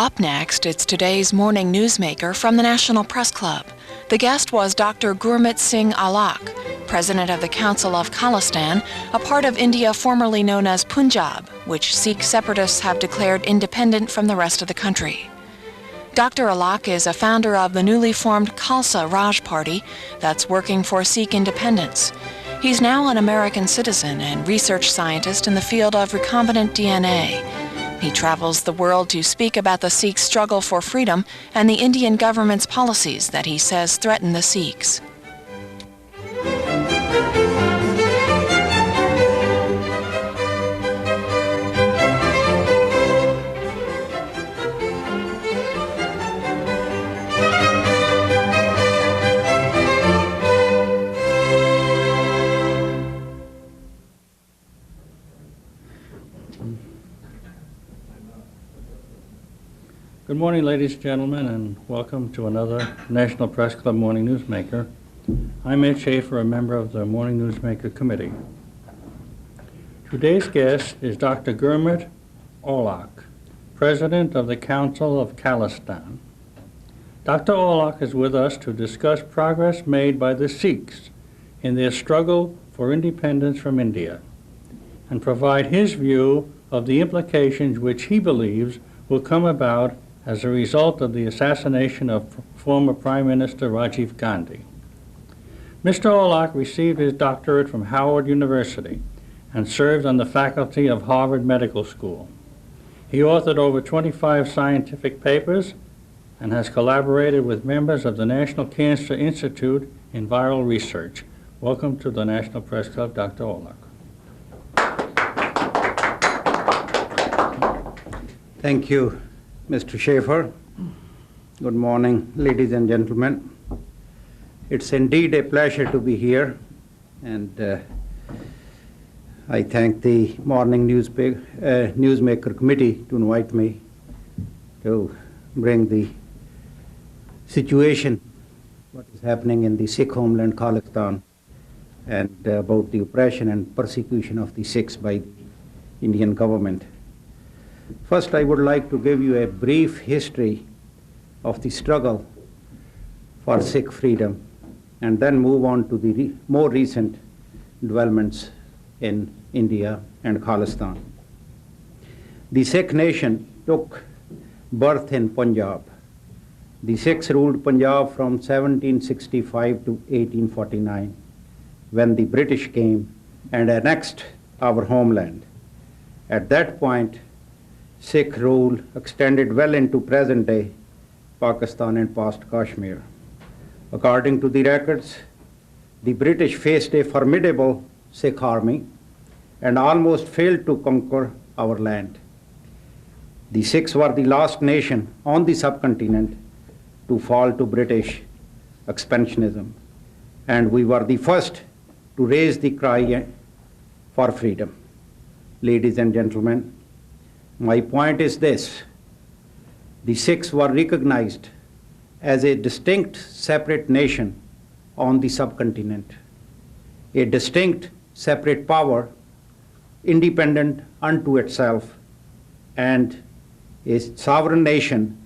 Up next, it's today's morning newsmaker from the National Press Club. The guest was Dr. Gurmeet Singh Aulakh, president of the Council of Khalistan, a part of India formerly known as Punjab, which Sikh separatists have declared independent from the rest of the country. Dr. Aulakh is a founder of the newly formed Khalsa Raj Party that's working for Sikh independence. He's now an American citizen and research scientist in the field of recombinant DNA. He travels the world to speak about the Sikh struggle for freedom and the Indian government's policies that he says threaten the Sikhs. Good morning, ladies and gentlemen, and welcome to another National Press Club Morning Newsmaker. I'm Ed Schaefer, a member of the Morning Newsmaker Committee. Today's guest is Dr. Gurmeet Aulakh, president of the Council of Khalistan. Dr. Aulakh is with us to discuss progress made by the Sikhs in their struggle for independence from India and provide his view of the implications which he believes will come about as a result of the assassination of former Prime Minister Rajiv Gandhi. Mr. Aulakh received his doctorate from Howard University and served on the faculty of Harvard Medical School. He authored over 25 scientific papers and has collaborated with members of the National Cancer Institute in viral research. Welcome to the National Press Club, Dr. Aulakh. Thank you, Mr. Schaefer. Good morning, ladies and gentlemen. It's indeed a pleasure to be here, and I thank the Morning Newsmaker Committee to invite me to bring the situation, what is happening in the Sikh homeland Khalistan, and about the oppression and persecution of the Sikhs by the Indian government. First, I would like to give you a brief history of the struggle for Sikh freedom, and then move on to the more recent developments in India and Khalistan. The Sikh nation took birth in Punjab. The Sikhs ruled Punjab from 1765 to 1849, when the British came and annexed our homeland. At that point, Sikh rule extended well into present-day Pakistan and past Kashmir. According to the records, the British faced a formidable Sikh army and almost failed to conquer our land. The Sikhs were the last nation on the subcontinent to fall to British expansionism, and we were the first to raise the cry for freedom. Ladies and gentlemen, my point is this: the Sikhs were recognized as a distinct separate nation on the subcontinent, a distinct separate power, independent unto itself, and a sovereign nation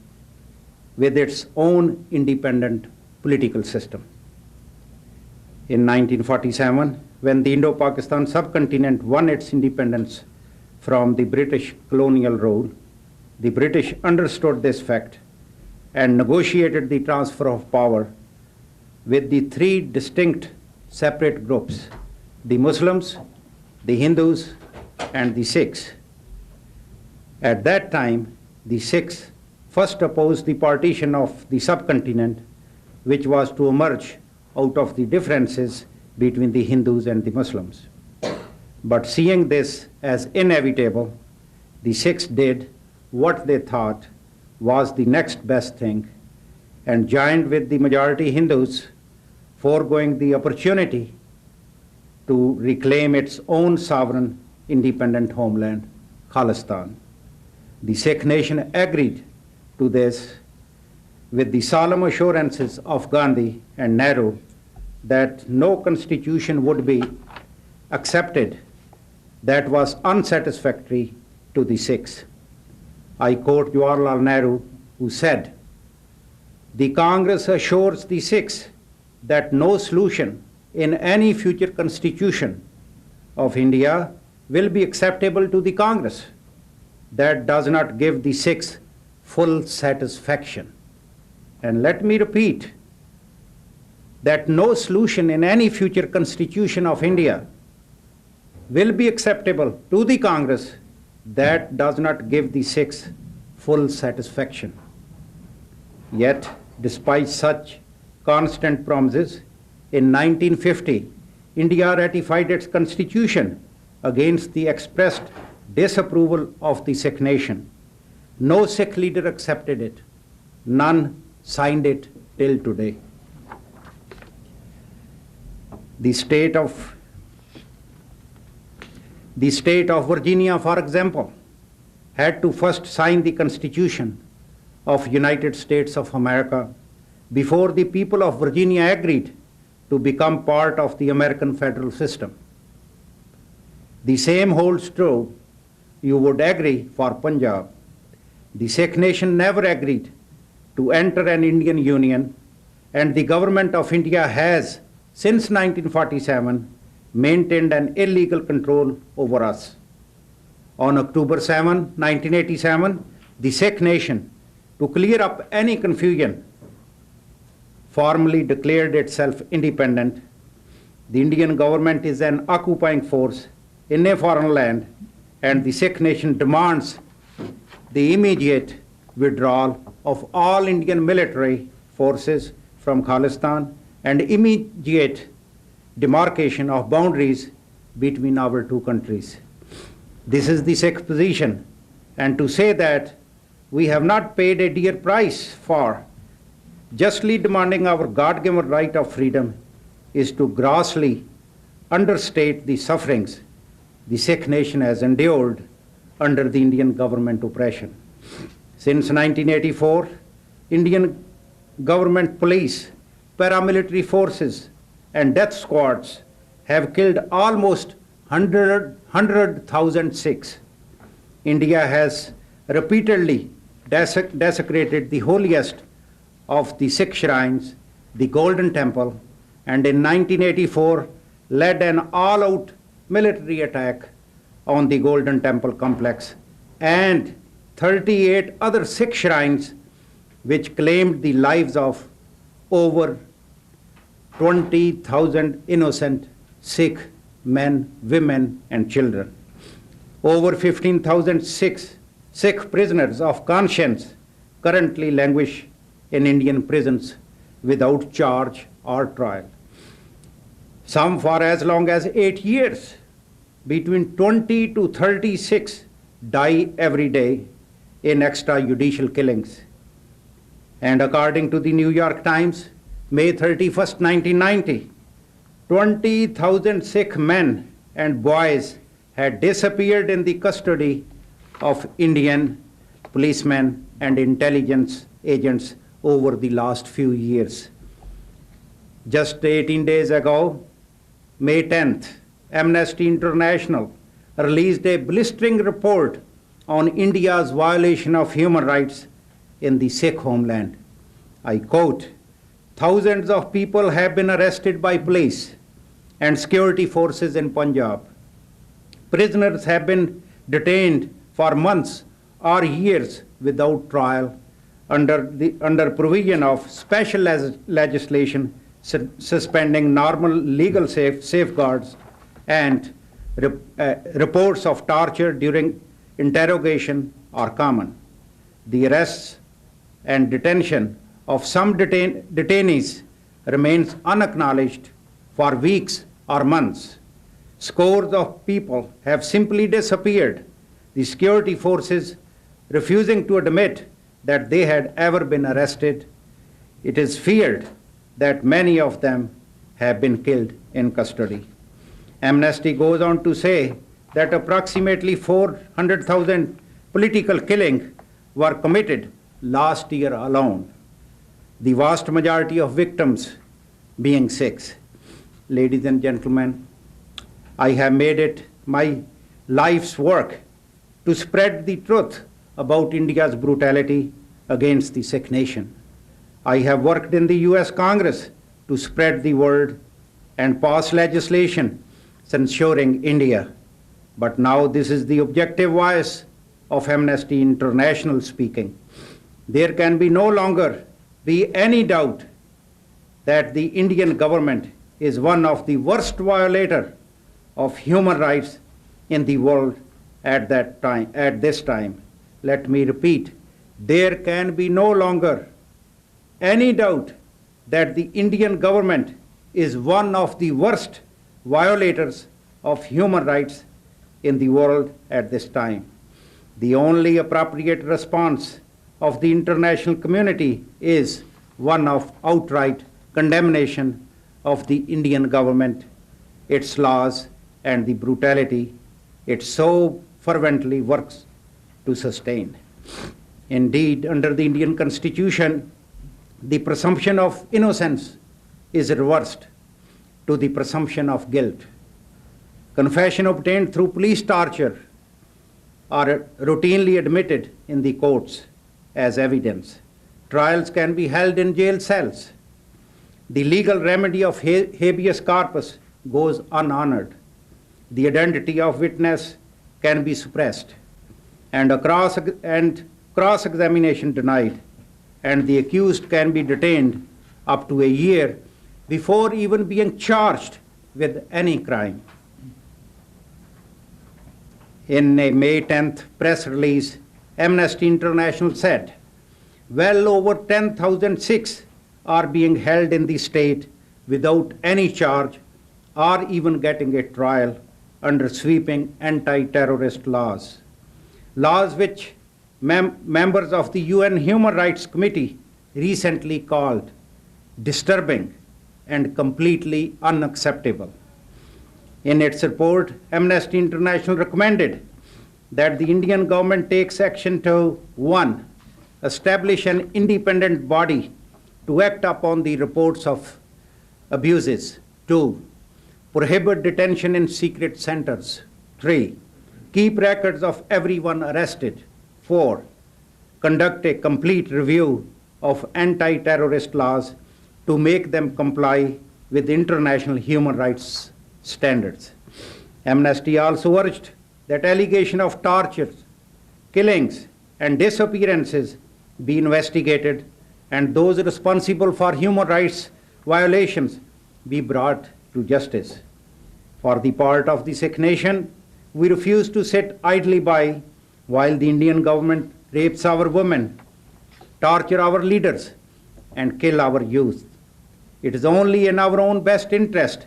with its own independent political system. In 1947, when the Indo-Pakistan subcontinent won its independence from the British colonial rule, the British understood this fact and negotiated the transfer of power with the three distinct separate groups: the Muslims, the Hindus, and the Sikhs. At that time, the Sikhs first opposed the partition of the subcontinent, which was to emerge out of the differences between the Hindus and the Muslims. But seeing this as inevitable, the Sikhs did what they thought was the next best thing and joined with the majority Hindus, foregoing the opportunity to reclaim its own sovereign independent homeland, Khalistan. The Sikh nation agreed to this with the solemn assurances of Gandhi and Nehru that no constitution would be accepted that was unsatisfactory to the Sikhs. I quote Jawaharlal Nehru, who said, "The Congress assures the Sikhs that no solution in any future constitution of India will be acceptable to the Congress that does not give the Sikhs full satisfaction." And let me repeat, that no solution in any future constitution of India will be acceptable to the Congress that does not give the Sikhs full satisfaction. Yet, despite such constant promises, in 1950, India ratified its constitution against the expressed disapproval of the Sikh nation. No Sikh leader accepted it. None signed it till today. The state of Virginia, for example, had to first sign the Constitution of United States of America before the people of Virginia agreed to become part of the American federal system. The same holds true, you would agree, for Punjab. The Sikh nation never agreed to enter an Indian Union, and the government of India has, since 1947, maintained an illegal control over us. On October 7, 1987, the Sikh nation, to clear up any confusion, formally declared itself independent. The Indian government is an occupying force in a foreign land, and the Sikh nation demands the immediate withdrawal of all Indian military forces from Khalistan and immediate demarcation of boundaries between our two countries. This is the Sikh position, and to say that we have not paid a dear price for justly demanding our God-given right of freedom is to grossly understate the sufferings the Sikh nation has endured under the Indian government oppression. Since 1984, Indian government police, paramilitary forces, and death squads have killed almost 100,000 Sikhs. India has repeatedly desecrated the holiest of the Sikh shrines, the Golden Temple, and in 1984 led an all-out military attack on the Golden Temple complex and 38 other Sikh shrines, which claimed the lives of over 20,000 innocent Sikh men, women, and children. Over 15,000 Sikh prisoners of conscience currently languish in Indian prisons without charge or trial. Some for as long as 8 years. Between 20 to 36 die every day in extrajudicial killings. And according to the New York Times, May 31st, 1990, 20,000 Sikh men and boys had disappeared in the custody of Indian policemen and intelligence agents over the last few years. Just 18 days ago, May 10th, Amnesty International released a blistering report on India's violation of human rights in the Sikh homeland. I quote, "Thousands of people have been arrested by police and security forces in Punjab. Prisoners have been detained for months or years without trial under provision of special legislation suspending normal legal safeguards, and reports of torture during interrogation are common. The arrests and detention of some detainees remains unacknowledged for weeks or months. Scores of people have simply disappeared, the security forces refusing to admit that they had ever been arrested. It is feared that many of them have been killed in custody." Amnesty goes on to say that approximately 400,000 political killings were committed last year alone, the vast majority of victims being Sikhs. Ladies and gentlemen, I have made it my life's work to spread the truth about India's brutality against the Sikh nation. I have worked in the US Congress to spread the word and pass legislation censuring India. But now this is the objective voice of Amnesty International speaking. There can be no longer be any doubt that the Indian government is one of the worst violators of human rights in the world at this time. Let me repeat, there can be no longer any doubt that the Indian government is one of the worst violators of human rights in the world at this time. The only appropriate response of the international community is one of outright condemnation of the Indian government, its laws, and the brutality it so fervently works to sustain. Indeed, under the Indian Constitution, the presumption of innocence is reversed to the presumption of guilt. Confession obtained through police torture are routinely admitted in the courts as evidence. Trials can be held in jail cells. The legal remedy of habeas corpus goes unhonored. The identity of witness can be suppressed and cross-examination denied, and the accused can be detained up to a year before even being charged with any crime. In a May 10th press release, Amnesty International said, well over 10,000 Sikhs are being held in the state without any charge or even getting a trial under sweeping anti-terrorist laws. Laws which members of the UN Human Rights Committee recently called disturbing and completely unacceptable. In its report, Amnesty International recommended that the Indian government takes action to 1. Establish an independent body to act upon the reports of abuses. 2. Prohibit detention in secret centers. 3. Keep records of everyone arrested. 4. Conduct a complete review of anti-terrorist laws to make them comply with international human rights standards. Amnesty also urged that allegations of torture, killings, and disappearances be investigated and those responsible for human rights violations be brought to justice. For the part of the Sikh nation, we refuse to sit idly by while the Indian government rapes our women, torture our leaders, and kill our youth. It is only in our own best interest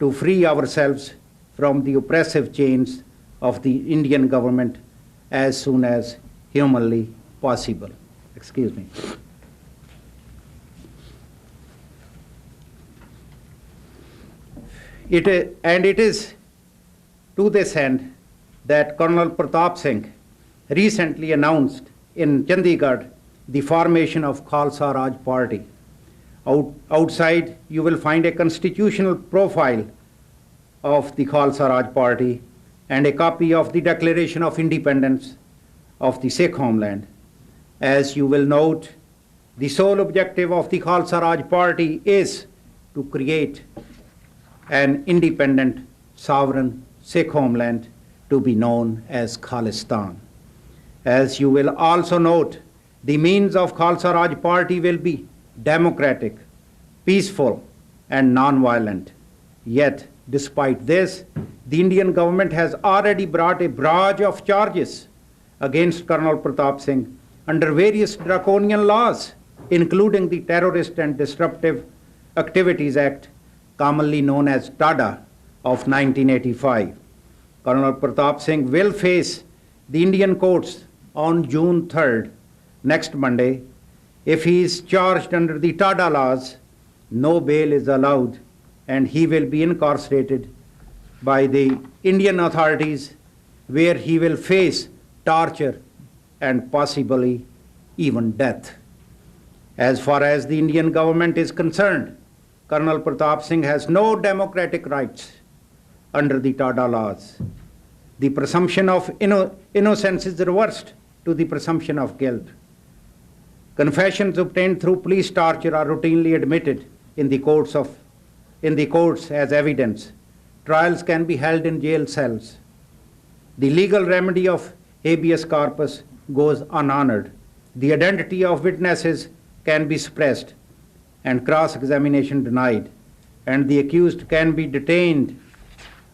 to free ourselves from the oppressive chains of the Indian government as soon as humanly possible. Excuse me. It is to this end that Colonel Pratap Singh recently announced in Chandigarh the formation of Khalsa Raj Party. Outside, you will find a constitutional profile of the Khalsa Raj Party and a copy of the Declaration of Independence of the Sikh homeland. As you will note, the sole objective of the Khalsa Raj Party is to create an independent, sovereign Sikh homeland to be known as Khalistan. As you will also note, the means of Khalsa Raj Party will be democratic, peaceful, and non-violent. Yet, despite this, the Indian government has already brought a barrage of charges against Colonel Pratap Singh under various draconian laws, including the Terrorist and Disruptive Activities Act, commonly known as TADA, of 1985. Colonel Pratap Singh will face the Indian courts on June 3rd, next Monday. If he is charged under the TADA laws, no bail is allowed and he will be incarcerated by the Indian authorities, where he will face torture and possibly even death. As far as the Indian government is concerned, Colonel Pratap Singh has no democratic rights under the TADA laws. The presumption of innocence is reversed to the presumption of guilt. Confessions obtained through police torture are routinely admitted in the courts as evidence. Trials can be held in jail cells. The legal remedy of habeas corpus goes unhonored. The identity of witnesses can be suppressed and cross-examination denied, and the accused can be detained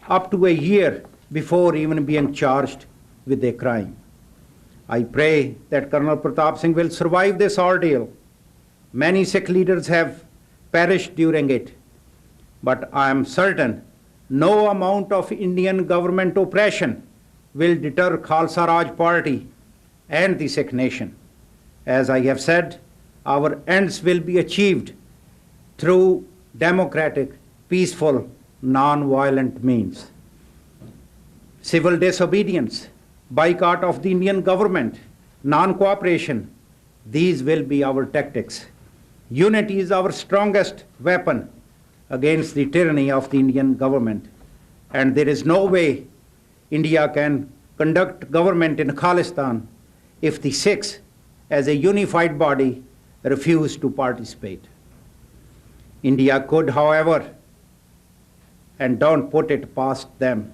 up to a year before even being charged with a crime. I pray that Colonel Pratap Singh will survive this ordeal. Many Sikh leaders have perished during it, but I am certain no amount of Indian government oppression will deter Khalsa Raj party and the Sikh nation. As I have said, our ends will be achieved through democratic, peaceful, non-violent means. Civil disobedience, boycott of the Indian government, non-cooperation, these will be our tactics. Unity is our strongest weapon against the tyranny of the Indian government, and there is no way India can conduct government in Khalistan if the Sikhs, as a unified body, refuse to participate. India could, however, and don't put it past them,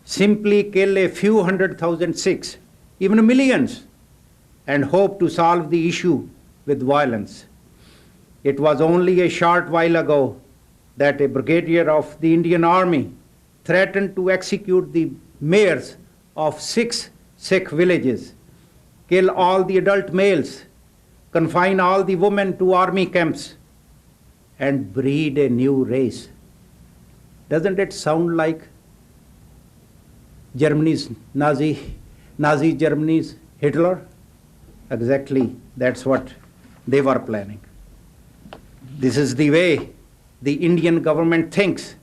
simply kill a few 100,000 Sikhs, even millions, and hope to solve the issue with violence. It was only a short while ago that a brigadier of the Indian Army threatened to execute the mayors of 6 Sikh villages, kill all the adult males, confine all the women to army camps, and breed a new race. Doesn't it sound like Germany's Nazi Germany's Hitler? Exactly, that's what they were planning. This is the way the Indian government thinks.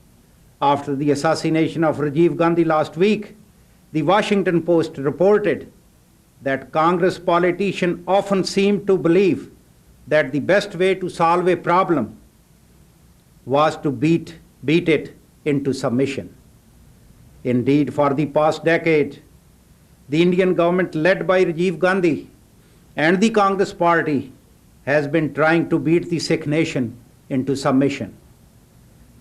After the assassination of Rajiv Gandhi last week, the Washington Post reported that Congress politicians often seem to believe that the best way to solve a problem was to beat it into submission. Indeed, for the past decade, the Indian government led by Rajiv Gandhi and the Congress party has been trying to beat the Sikh nation into submission.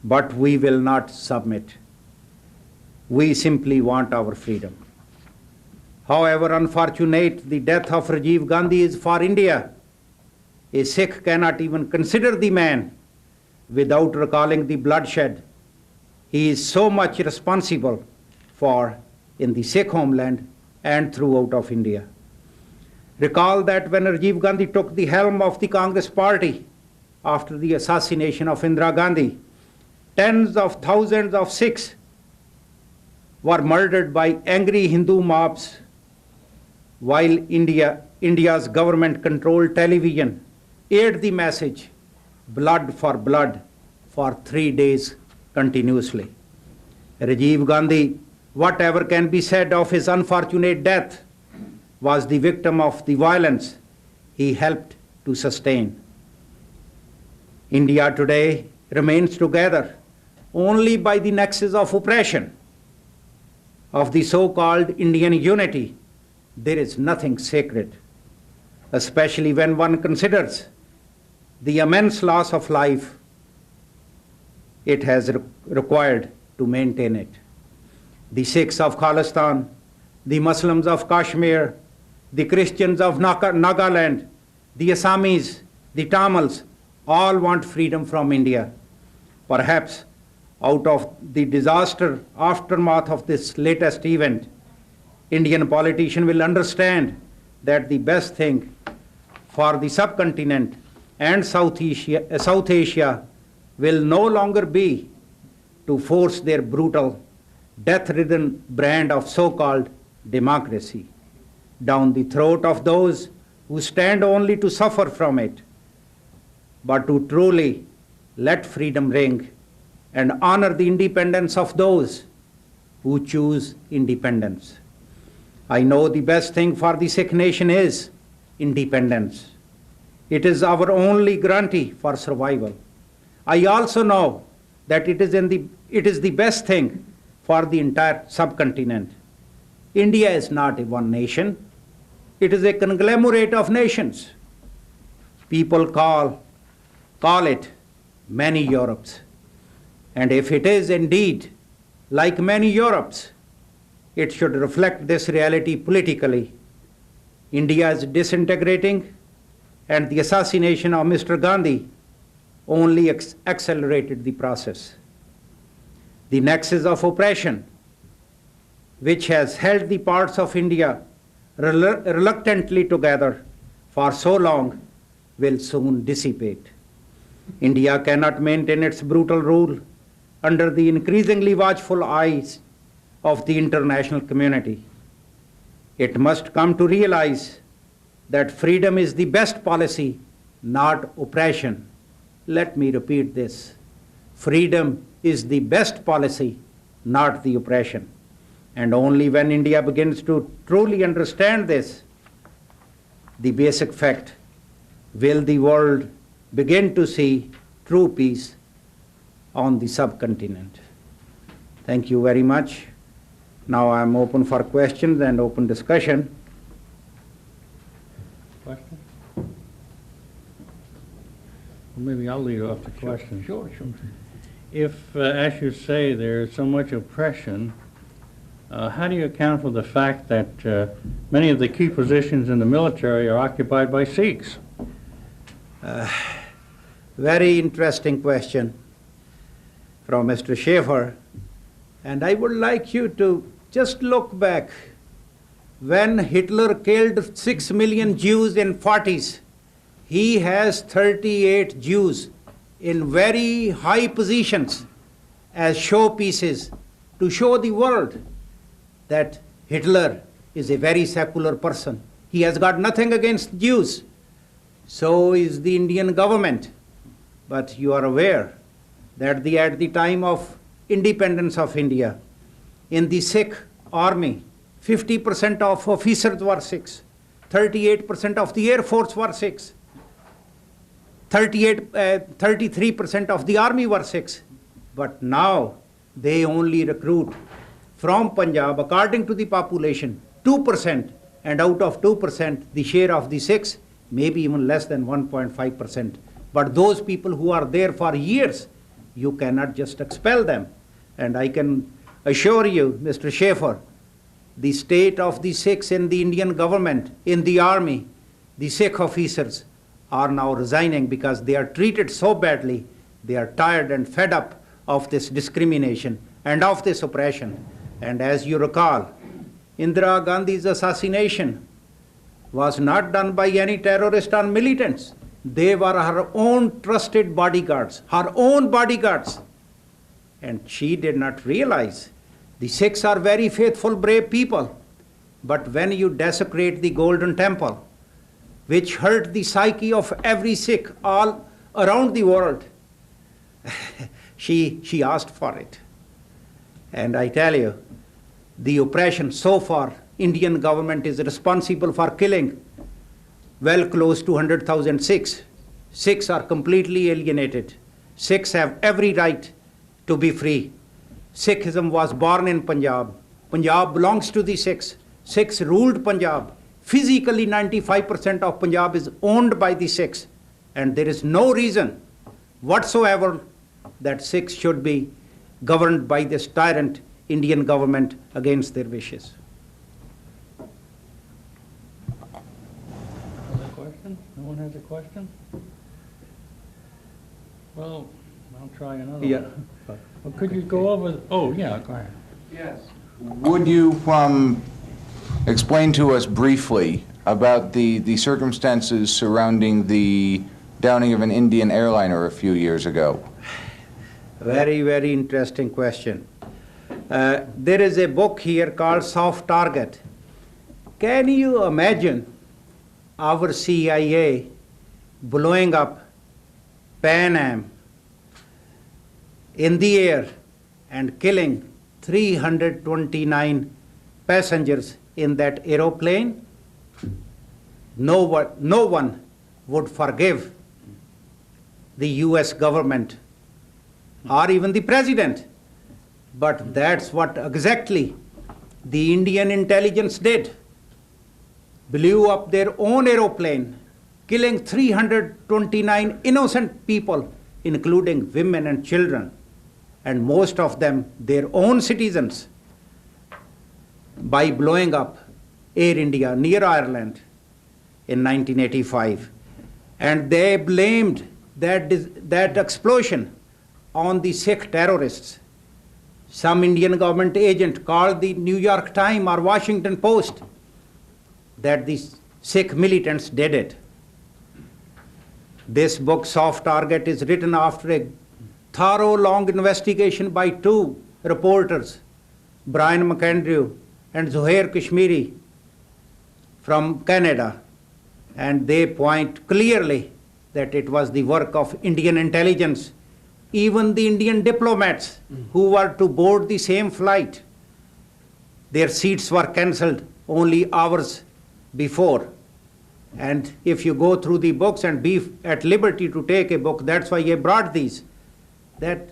But we will not submit. We simply want our freedom. However unfortunate the death of Rajiv Gandhi is for India, a Sikh cannot even consider the man without recalling the bloodshed he is so much responsible for in the Sikh homeland and throughout of India. Recall that when Rajiv Gandhi took the helm of the Congress party after the assassination of Indira Gandhi, tens of thousands of Sikhs were murdered by angry Hindu mobs, while India's government-controlled television aired the message, blood, for 3 days continuously. Rajiv Gandhi, whatever can be said of his unfortunate death, was the victim of the violence he helped to sustain. India today remains together only by the nexus of oppression, of the so-called Indian unity. There is nothing sacred, especially when one considers the immense loss of life it has required to maintain it. The Sikhs of Khalistan, the Muslims of Kashmir, the Christians of Nagaland, the Assamese, the Tamils, all want freedom from India. Perhaps out of the disaster aftermath of this latest event, Indian politicians will understand that the best thing for the subcontinent and South Asia will no longer be to force their brutal, death-ridden brand of so-called democracy down the throat of those who stand only to suffer from it, but to truly let freedom ring and honor the independence of those who choose independence. I know the best thing for the Sikh nation is independence. It is our only guarantee for survival. I also know that it is the best thing for the entire subcontinent. India is not a one nation. It is a conglomerate of nations. People call it many Europes. And if it is indeed like many Europes, it should reflect this reality politically. India is disintegrating, and the assassination of Mr. Gandhi only accelerated the process. The nexus of oppression, which has held the parts of India reluctantly together for so long, will soon dissipate. India cannot maintain its brutal rule under the increasingly watchful eyes of the international community. It must come to realize that freedom is the best policy, not oppression. Let me repeat this. Freedom is the best policy, not the oppression. And only when India begins to truly understand this, the basic fact, will the world begin to see true peace on the subcontinent. Thank you very much. Now I am open for questions and open discussion. Question? Well, maybe I'll lead off the question. Sure. If, as you say, there is so much oppression, how do you account for the fact that many of the key positions in the military are occupied by Sikhs? Very interesting question from Mr. Schaefer. And I would like you to just look back. When Hitler killed 6 million Jews in 40s, he has 38 Jews in very high positions as showpieces to show the world that Hitler is a very secular person. He has got nothing against Jews. So is the Indian government. But you are aware that at the time of independence of India, in the Sikh army, 50% of officers were Sikhs, 38% of the Air Force were Sikhs, 33% of the army were Sikhs. But now they only recruit from Punjab, according to the population, 2%, and out of 2%, the share of the Sikhs may be even less than 1.5%. But those people who are there for years, you cannot just expel them. And I can assure you, Mr. Schaefer, the state of the Sikhs in the Indian government, in the army, the Sikh officers are now resigning because they are treated so badly. They are tired and fed up of this discrimination and of this oppression. And as you recall, Indira Gandhi's assassination was not done by any terrorist or militants. They were her own trusted bodyguards, her own bodyguards. And she did not realize the Sikhs are very faithful, brave people. But when you desecrate the Golden Temple, which hurt the psyche of every Sikh all around the world, she asked for it. And I tell you, the oppression so far, Indian government is responsible for killing well close to 100,000 Sikhs. Sikhs are completely alienated. Sikhs have every right to be free. Sikhism was born in Punjab. Punjab belongs to the Sikhs. Sikhs ruled Punjab. Physically, 95% of Punjab is owned by the Sikhs. And there is no reason whatsoever that Sikhs should be governed by this tyrant Indian government against their wishes. Other question? No one has a question? Well, I'll try another one. Well, could you go over, oh yeah, go ahead. Yes. Would you explain to us briefly about the circumstances surrounding the downing of an Indian airliner a few years ago? Very, very interesting question. There is a book here called Soft Target. Can you imagine our CIA blowing up Pan Am in the air and killing 329 passengers in that aeroplane? No one would forgive the US government or even the president. But that's what exactly the Indian intelligence did. blew up their own aeroplane, killing 329 innocent people, including women and children, and most of them their own citizens, by blowing up Air India near Ireland in 1985. And they blamed that explosion on the Sikh terrorists. Some Indian government agent called the New York Times or Washington Post that the Sikh militants did it. This book, Soft Target, is written after a thorough, long investigation by two reporters, Brian McAndrew and Zuhair Kashmiri from Canada, and they point clearly that it was the work of Indian intelligence. Even the Indian diplomats who were to board the same flight, their seats were cancelled only hours before. And if you go through the books and be at liberty to take a book, that's why I brought these, that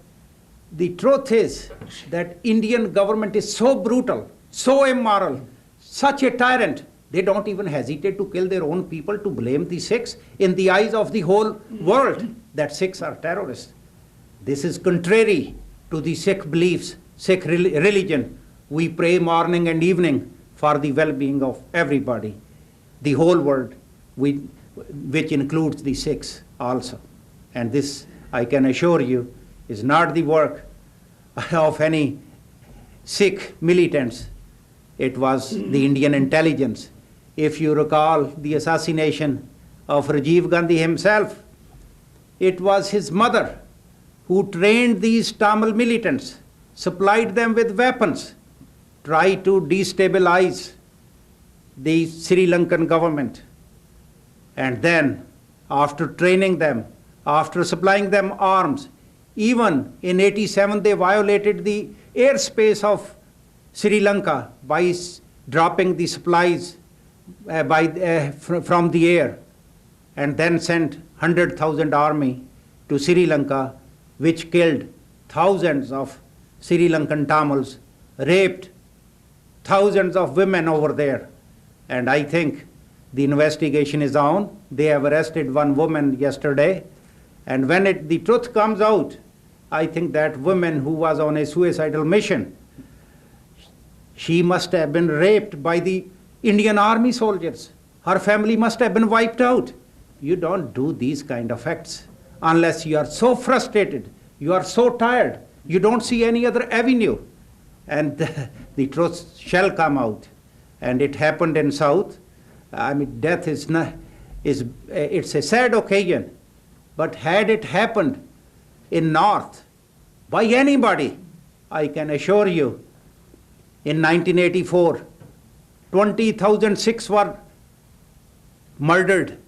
the truth is that Indian government is so brutal, so immoral, such a tyrant, they don't even hesitate to kill their own people, to blame the Sikhs in the eyes of the whole world that Sikhs are terrorists. This is contrary to the Sikh beliefs, Sikh religion. We pray morning and evening for the well-being of everybody, the whole world, which includes the Sikhs also. And this, I can assure you, is not the work of any Sikh militants. It was the Indian intelligence. If you recall the assassination of Rajiv Gandhi himself, it was his mother who trained these Tamil militants, supplied them with weapons, tried to destabilize the Sri Lankan government. And then, after training them, after supplying them arms, even in 87 they violated the airspace of Sri Lanka by dropping the supplies from the air, and then sent 100,000 army to Sri Lanka, which killed thousands of Sri Lankan Tamils, raped thousands of women over there. And I think the investigation is on. They have arrested one woman yesterday. And when the truth comes out, I think that woman who was on a suicidal mission, she must have been raped by the Indian army soldiers. Her family must have been wiped out. You don't do these kind of acts unless you are so frustrated, you are so tired, you don't see any other avenue. And the truth shall come out. And it happened in South. I mean, death it's a sad occasion. But had it happened in North by anybody, I can assure you, in 1984, 20,000 Sikhs were murdered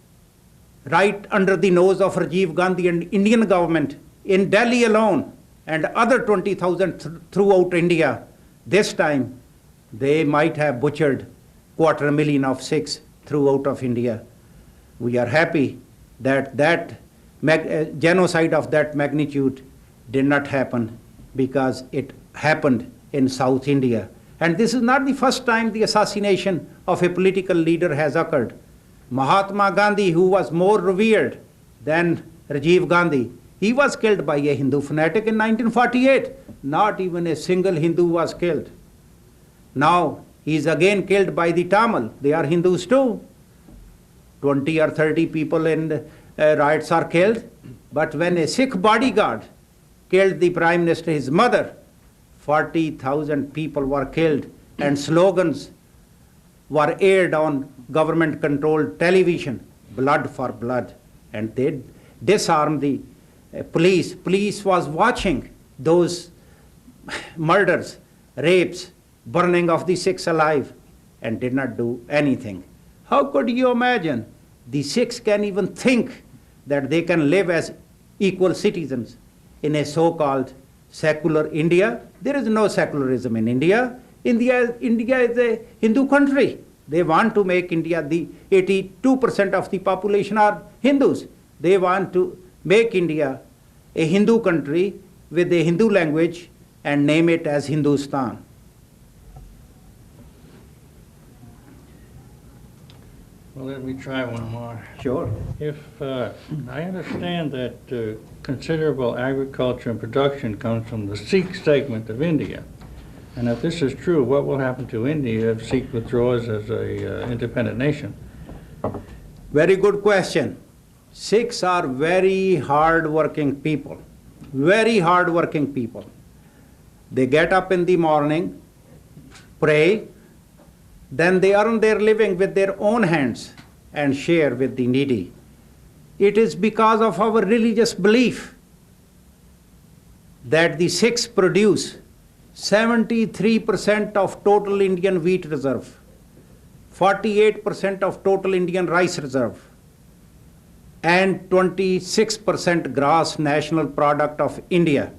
right under the nose of Rajiv Gandhi and Indian government in Delhi alone, and other 20,000 throughout India. This time, they might have butchered 250,000 of Sikhs throughout of India. We are happy that genocide of that magnitude did not happen, because it happened in South India. And this is not the first time the assassination of a political leader has occurred. Mahatma Gandhi, who was more revered than Rajiv Gandhi, he was killed by a Hindu fanatic in 1948. Not even a single Hindu was killed. Now he is again killed by the Tamil. They are Hindus too. 20 or 30 people in riots are killed. But when a Sikh bodyguard killed the Prime Minister, his mother, 40,000 people were killed, and slogans were aired on government-controlled television, blood for blood. And they disarmed the police. Police was watching those murders, rapes, burning of the Sikhs alive, and did not do anything. How could you imagine the Sikhs can even think that they can live as equal citizens in a so-called secular India? There is no secularism in India. India is a Hindu country. They want to make India, the 82% of the population are Hindus. They want to make India a Hindu country with a Hindu language and name it as Hindustan. Well, let me try one more. Sure. If I understand that considerable agriculture and production comes from the Sikh segment of India, and if this is true, what will happen to India if Sikh withdraws as a independent nation? Very good question. Sikhs are very hard-working people, very hard-working people. They get up in the morning, pray, then they earn their living with their own hands and share with the needy. It is because of our religious belief that the Sikhs produce 73% of total Indian wheat reserve, 48% of total Indian rice reserve, and 26% gross national product of India.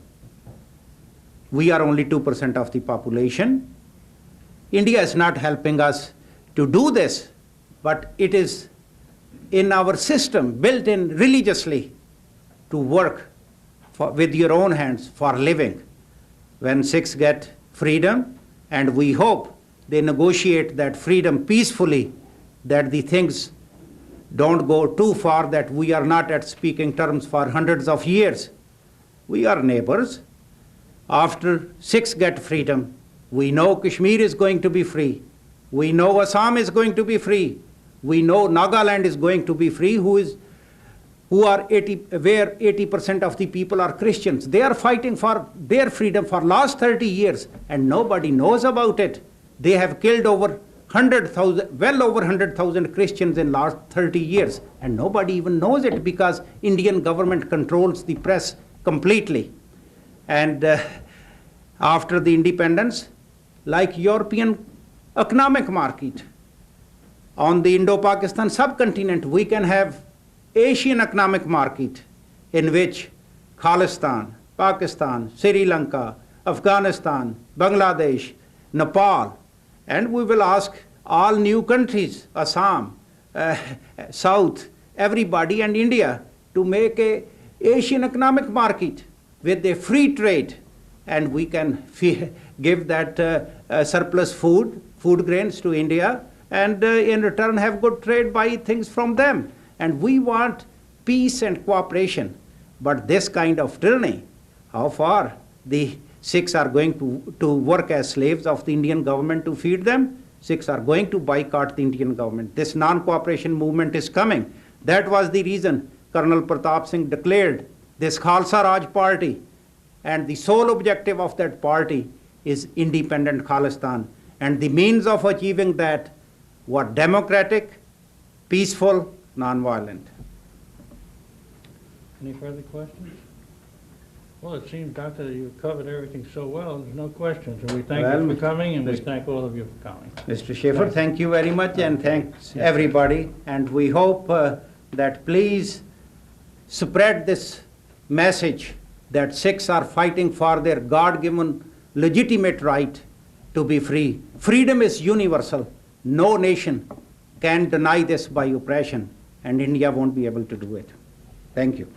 We are only 2% of the population. India is not helping us to do this, but it is in our system, built in religiously, to work with your own hands for living. When Sikhs get freedom, and we hope they negotiate that freedom peacefully, that the things don't go too far, that we are not at speaking terms for hundreds of years. We are neighbors. After Sikhs get freedom, we know Kashmir is going to be free. We know Assam is going to be free. We know Nagaland is going to be free, where 80% of the people are Christians. They are fighting for their freedom for last 30 years, and nobody knows about it. They have killed over 100,000, well over 100,000 Christians in last 30 years, and nobody even knows it because Indian government controls the press completely. And after the independence, like European economic market, on the Indo-Pakistan subcontinent, we can have Asian economic market in which Khalistan, Pakistan, Sri Lanka, Afghanistan, Bangladesh, Nepal, and we will ask all new countries, Assam, South, everybody, and India, to make a Asian economic market with a free trade, and we can give that surplus food grains to India, and in return have good trade, buy things from them. And we want peace and cooperation. But this kind of tyranny, how far the Sikhs are going to work as slaves of the Indian government to feed them? Sikhs are going to boycott the Indian government. This non-cooperation movement is coming. That was the reason Colonel Pratap Singh declared this Khalsa Raj party, and the sole objective of that party is independent Khalistan. And the means of achieving that were democratic, peaceful, non-violent. Any further questions? Well, it seems, Doctor, that you've covered everything so well, there's no questions. And we thank you for coming, and we thank all of you for coming. Mr. Schaefer, thank you very much, and thanks everybody. And we hope that please spread this message that Sikhs are fighting for their God-given legitimate right to be free. Freedom is universal. No nation can deny this by oppression, and India won't be able to do it. Thank you.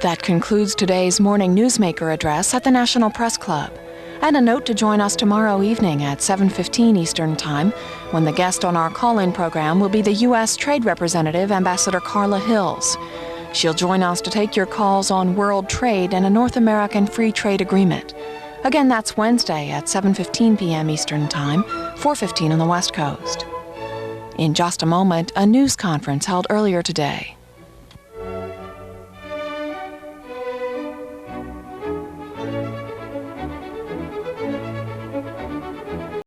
That concludes today's morning newsmaker address at the National Press Club. And a note to join us tomorrow evening at 7:15 Eastern Time, when the guest on our call-in program will be the U.S. Trade Representative, Ambassador Carla Hills. She'll join us to take your calls on world trade and a North American free trade agreement. Again, that's Wednesday at 7:15 p.m. Eastern Time, 4:15 on the West Coast. In just a moment, a news conference held earlier today.